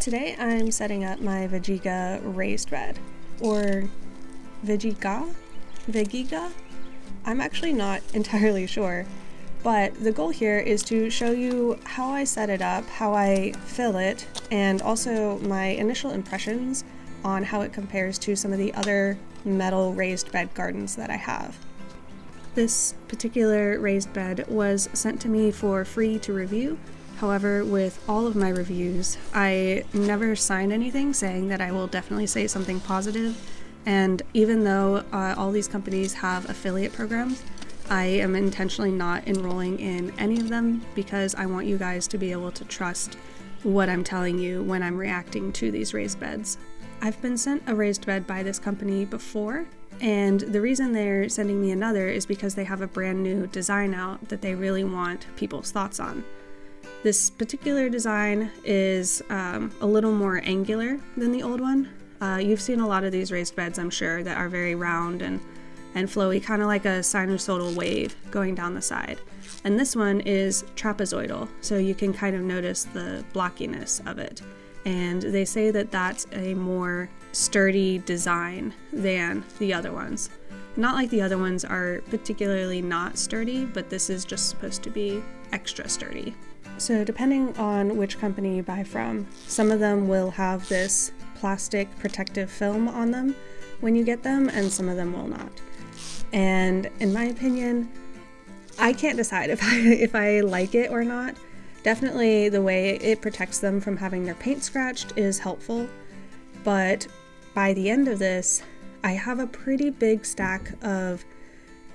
Today I'm setting up my VEGEGA raised bed, or VEGEGA? VEGEGA? I'm actually not entirely sure, but the goal here is to show you how I set it up, how I fill it, and also my initial impressions on how it compares to some of the other metal raised bed gardens that I have. This particular raised bed was sent to me for free to review. However, with all of my reviews, I never signed anything saying that I will definitely say something positive. And even though all these companies have affiliate programs, I am intentionally not enrolling in any of them because I want you guys to be able to trust what I'm telling you when I'm reacting to these raised beds. I've been sent a raised bed by this company before, and the reason they're sending me another is because they have a brand new design out that they really want people's thoughts on. This particular design is a little more angular than the old one. You've seen a lot of these raised beds, I'm sure, that are very round and flowy, kind of like a sinusoidal wave going down the side. And this one is trapezoidal, so you can kind of notice the blockiness of it. And they say that that's a more sturdy design than the other ones. Not like the other ones are particularly not sturdy, but this is just supposed to be extra sturdy. So depending on which company you buy from, some of them will have this plastic protective film on them when you get them, and some of them will not. And in my opinion, I can't decide if I like it or not. Definitely the way it protects them from having their paint scratched is helpful, but by the end of this, I have a pretty big stack of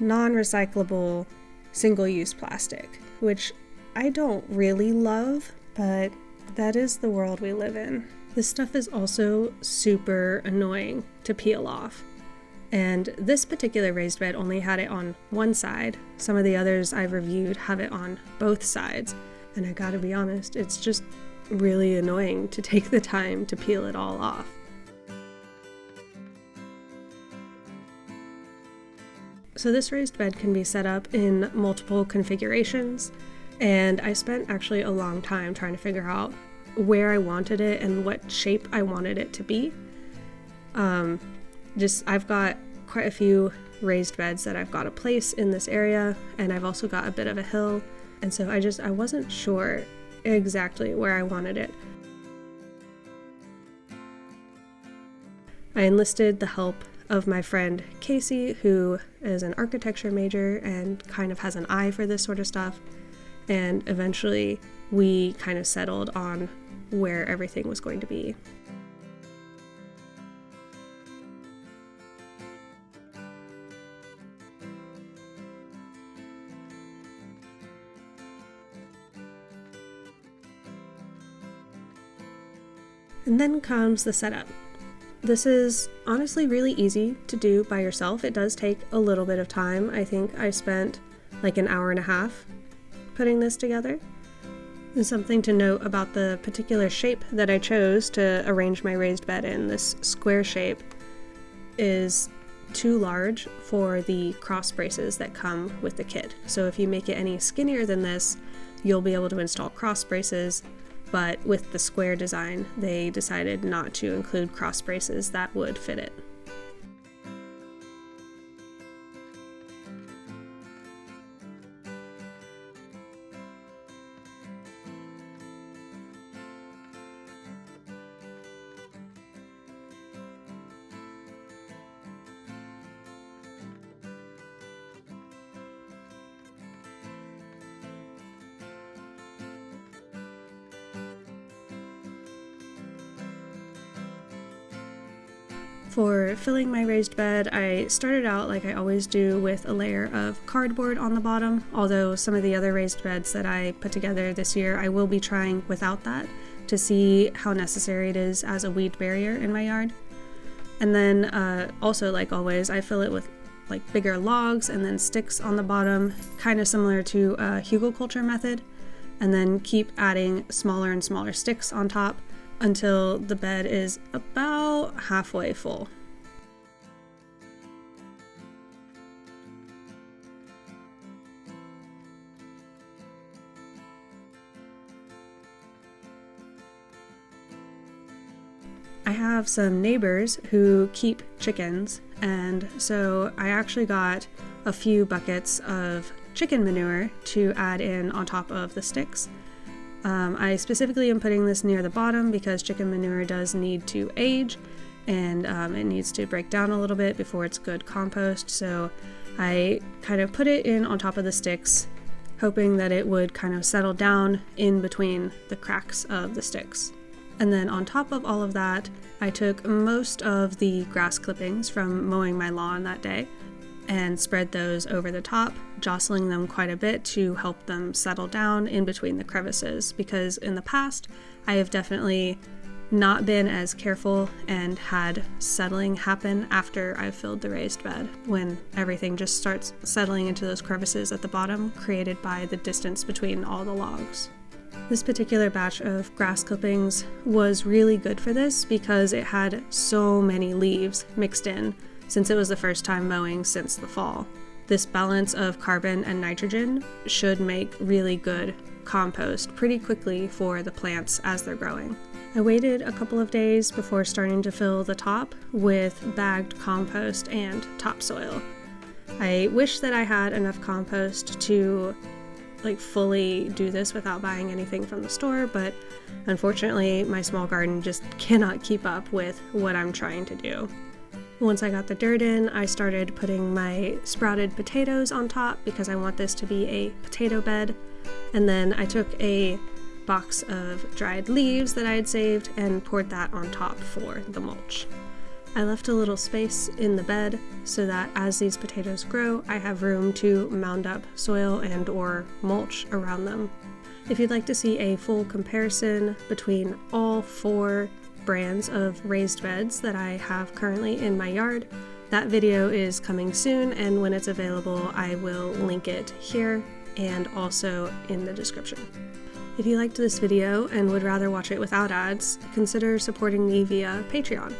non-recyclable single-use plastic, which I don't really love, but that is the world we live in. This stuff is also super annoying to peel off. And this particular raised bed only had it on one side. Some of the others I've reviewed have it on both sides. And I gotta be honest, it's just really annoying to take the time to peel it all off. So this raised bed can be set up in multiple configurations. And I spent actually a long time trying to figure out where I wanted it and what shape I wanted it to be. I've got quite a few raised beds that I've got to place in this area, and I've also got a bit of a hill, and so I wasn't sure exactly where I wanted it. I enlisted the help of my friend Casey, who is an architecture major and kind of has an eye for this sort of stuff. And eventually we kind of settled on where everything was going to be. And then comes the setup. This is honestly really easy to do by yourself. It does take a little bit of time. I think I spent like an hour and a half putting this together. And something to note about the particular shape that I chose to arrange my raised bed in, this square shape, is too large for the cross braces that come with the kit. So if you make it any skinnier than this, you'll be able to install cross braces, but with the square design, they decided not to include cross braces that would fit it. For filling my raised bed, I started out like I always do with a layer of cardboard on the bottom, although some of the other raised beds that I put together this year I will be trying without that to see how necessary it is as a weed barrier in my yard. And then also, like always, I fill it with like bigger logs and then sticks on the bottom, kind of similar to a hugelkultur method, and then keep adding smaller and smaller sticks on top until the bed is about halfway full. I have some neighbors who keep chickens, and so I actually got a few buckets of chicken manure to add in on top of the sticks. I specifically am putting this near the bottom because chicken manure does need to age, and it needs to break down a little bit before it's good compost, so I kind of put it in on top of the sticks, hoping that it would kind of settle down in between the cracks of the sticks. And then on top of all of that, I took most of the grass clippings from mowing my lawn that day and spread those over the top, jostling them quite a bit to help them settle down in between the crevices, because in the past I have definitely not been as careful and had settling happen after I've filled the raised bed, when everything just starts settling into those crevices at the bottom created by the distance between all the logs. This particular batch of grass clippings was really good for this because it had so many leaves mixed in since it was the first time mowing since the fall. This balance of carbon and nitrogen should make really good compost pretty quickly for the plants as they're growing. I waited a couple of days before starting to fill the top with bagged compost and topsoil. I wish that I had enough compost to fully do this without buying anything from the store, but unfortunately my small garden just cannot keep up with what I'm trying to do. Once I got the dirt in, I started putting my sprouted potatoes on top because I want this to be a potato bed, and then I took a box of dried leaves that I had saved and poured that on top for the mulch. I left a little space in the bed so that as these potatoes grow, I have room to mound up soil and or mulch around them. If you'd like to see a full comparison between all 4 brands of raised beds that I have currently in my yard, that video is coming soon, and when it's available I will link it here and also in the description. If you liked this video and would rather watch it without ads, consider supporting me via Patreon.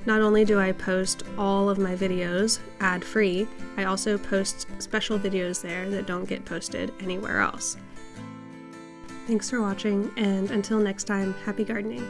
Not only do I post all of my videos ad-free, I also post special videos there that don't get posted anywhere else. Thanks for watching, and until next time, happy gardening!